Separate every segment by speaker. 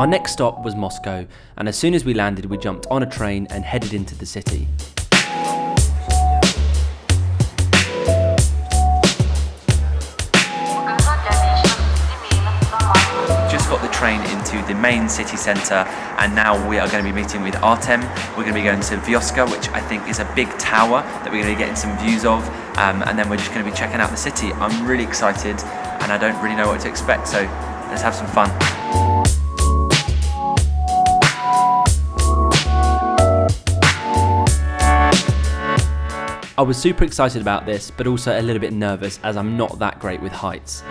Speaker 1: Our next stop was Moscow, and as soon as we landed, we jumped on a train and headed into the city. Just got the train into the main city centre, and now we are going to be meeting with Artem. We're going to be going to Vyoska, which I think is a big tower that we're going to be getting some views of, and then we're just going to be checking out the city. I'm really excited, and I don't really know what to expect, so let's have some fun. I was super excited about this, but also a little bit nervous as I'm not that great with heights. We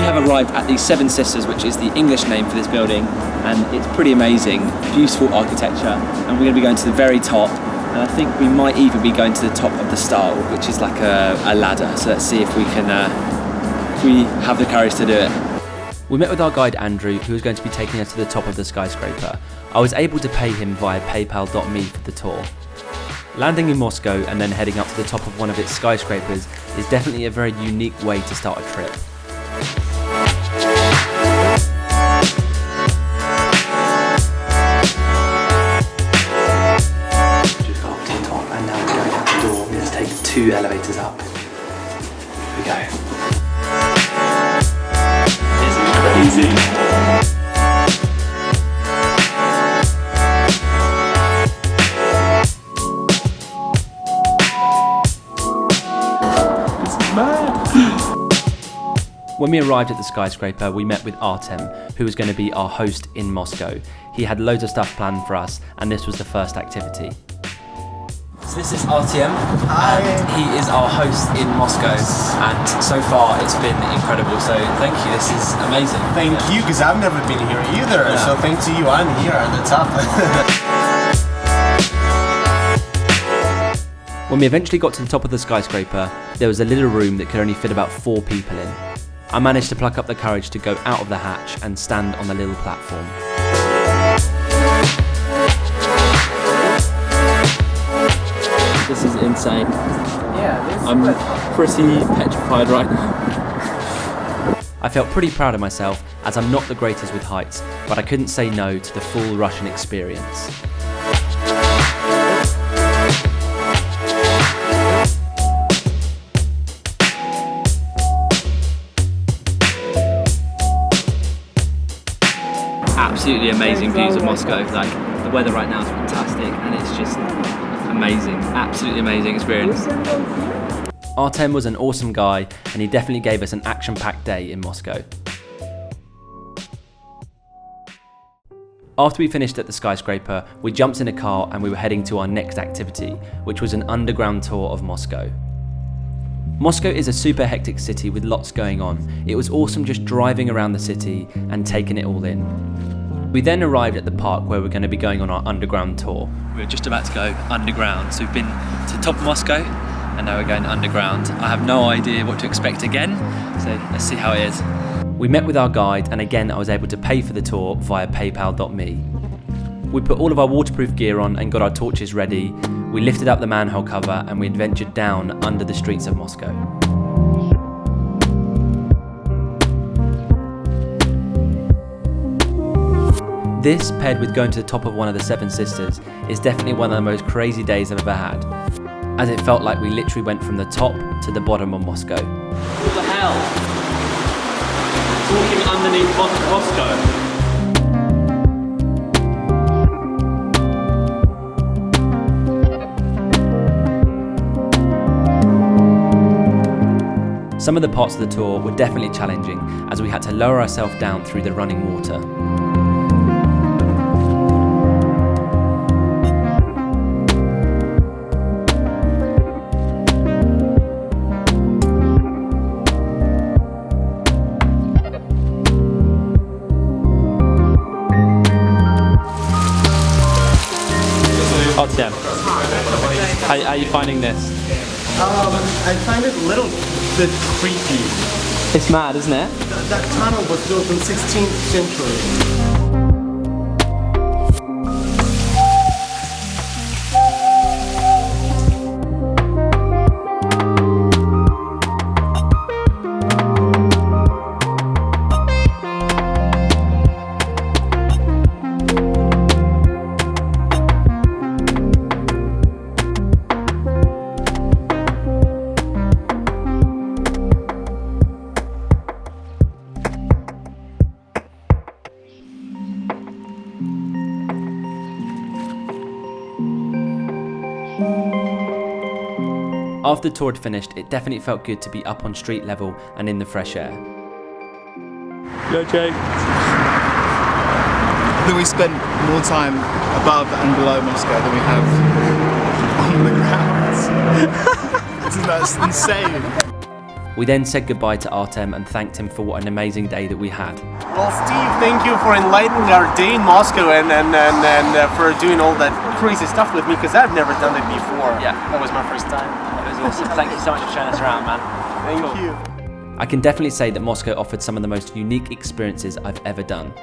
Speaker 1: have arrived at the Seven Sisters, which is the English name for this building, and it's pretty amazing, beautiful architecture, and we're going to be going to the very top, and I think we might even be going to the top of the stile, which is like a ladder, so let's see if we can, if we have the courage to do it. We met with our guide Andrew, who was going to be taking us to the top of the skyscraper. I was able to pay him via paypal.me for the tour. Landing in Moscow and then heading up to the top of one of its skyscrapers is definitely a very unique way to start a trip. Just got up to the top and now we're going out the door. We're going to take 2 elevators up. Here we go. Easy. When we arrived at the skyscraper, we met with Artem, who was going to be our host in Moscow. He had loads of stuff planned for us, and this was the first activity. So this is Artem, and he is our host in Moscow, and so far it's been incredible, so thank you, this is amazing.
Speaker 2: Thank you, because I've never been here either, so thanks to you, I'm here at the top.
Speaker 1: When we eventually got to the top of the skyscraper, there was a little room that could only fit about 4 people in. I managed to pluck up the courage to go out of the hatch and stand on the little platform.
Speaker 3: This is insane.
Speaker 2: Yeah,
Speaker 3: I'm pretty petrified right now.
Speaker 1: I felt pretty proud of myself, as I'm not the greatest with heights, but I couldn't say no to the full Russian experience. Absolutely amazing views of Moscow. Like, the weather right now is fantastic and it's just amazing, absolutely amazing experience. Artem was an awesome guy and he definitely gave us an action-packed day in Moscow. After we finished at the skyscraper, we jumped in a car and we were heading to our next activity, which was an underground tour of Moscow. Moscow is a super hectic city with lots going on. It was awesome just driving around the city and taking it all in. We then arrived at the park where we're going to be going on our underground tour. We're just about to go underground, so we've been to the top of Moscow and now we're going underground. I have no idea what to expect again, so let's see how it is. We met with our guide and again I was able to pay for the tour via paypal.me. We put all of our waterproof gear on and got our torches ready. We lifted up the manhole cover and we adventured down under the streets of Moscow. This, paired with going to the top of one of the Seven Sisters, is definitely one of the most crazy days I've ever had, as it felt like we literally went from the top to the bottom of Moscow.
Speaker 3: What the hell? Walking underneath Moscow.
Speaker 1: Some of the parts of the tour were definitely challenging, as we had to lower ourselves down through the running water.
Speaker 3: Artem, how are you finding this?
Speaker 2: I find it a little bit creepy.
Speaker 3: It's mad, isn't it?
Speaker 2: That tunnel was built in 16th century.
Speaker 1: After the tour had finished, it definitely felt good to be up on street level and in the fresh air.
Speaker 3: Yo, Jake.
Speaker 4: I think we spent more time above and below Moscow than we have on the ground. Isn't that insane?
Speaker 1: We then said goodbye to Artem and thanked him for what an amazing day that we had.
Speaker 2: Well, Steve, thank you for enlightening our day in Moscow and for doing all that crazy stuff with me, because I've never done it before.
Speaker 3: Yeah.
Speaker 2: That was my first time.
Speaker 3: It was awesome. Thank you so much for showing us around, man.
Speaker 2: Thank
Speaker 3: Cool.
Speaker 2: you.
Speaker 1: I can definitely say that Moscow offered some of the most unique experiences I've ever done.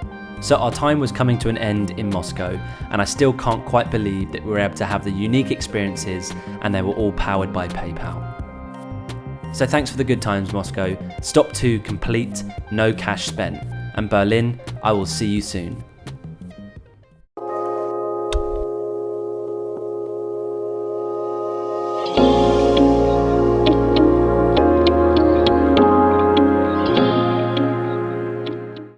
Speaker 1: So our time was coming to an end in Moscow, and I still can't quite believe that we were able to have the unique experiences and they were all powered by PayPal. So thanks for the good times, Moscow. Stop 2 complete, no cash spent. And Berlin, I will see you soon.